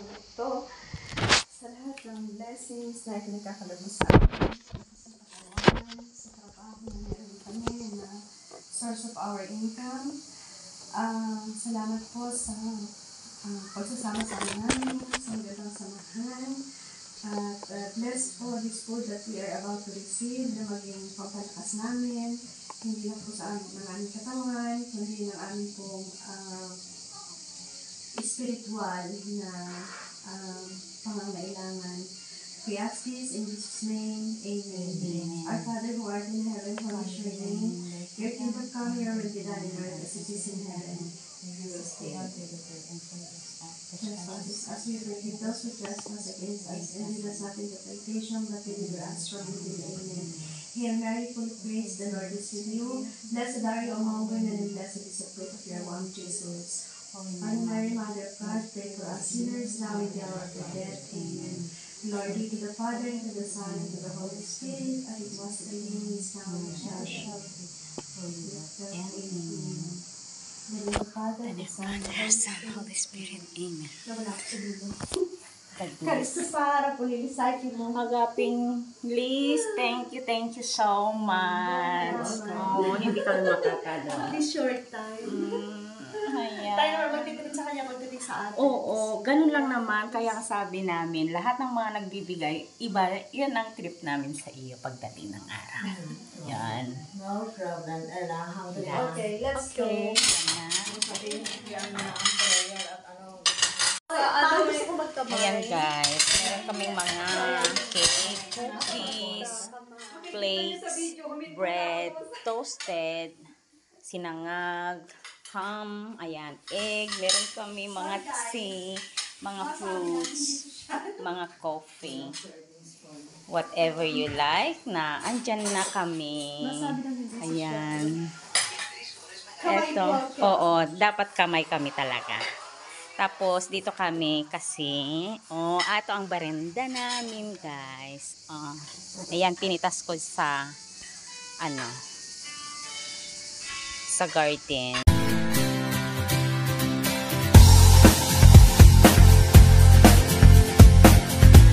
na ito. Sa lahat ng blessings na ikinagkakalabas sa akin, sa katawan, sa trabaho na meron kami na source of our income. Salamat po sa pagsasama-sama namin, sa magandang samahan. At bless po this food that we are about to receive na maging pampalakas namin, hindi lang po sa ng aming katawan, kundi ng aming pong spiritual na pangangailangan. We ask this in Jesus' name, Amen. Our Father who art in heaven, hallowed be your name. Your kingdom come, your will be done in earth as it is in heaven. As we forgive those who trespass against us, and lead us not into temptation, but deliver us from evil. Amen. Hail Mary, full of grace, the Lord is with you. Blessed are you among women, and blessed is the fruit of your womb, Jesus. Holy Mary, Mother of God, pray for us sinners, now and in the hour of our death. Amen. Glory be to the Father, and to the Son, and to the Holy Spirit, as it was in the beginning, is now, and shall be. Amen. In the name of the Father, and the Son, and the Holy Spirit. Amen. Karisto para po nilisay mo. Agaping Liz, thank you so much. Oh, hindi kami makakala. This short time. Ayan. Tayo naman magtitipid sa kanya, magtitipid sa atin. Oo, ganun lang naman. Kaya sabi namin, lahat ng mga nagbibigay, iba, yan ang trip namin sa iyo pagdating ng araw. Yan. No problem. Okay, let's go. Yan na. Ayan guys, meron kaming mga cake, cookies, flakes, bread, toasted, sinangag, ham, ayan, egg, meron kami mga tea, mga fruits, mga coffee, whatever you like na andyan na kami. Ayan. Eto, oo, dapat kamay kami talaga. Tapos, dito kami kasi, ito ang barenda namin, guys. Ayan, pinitas ko sa, sa garden.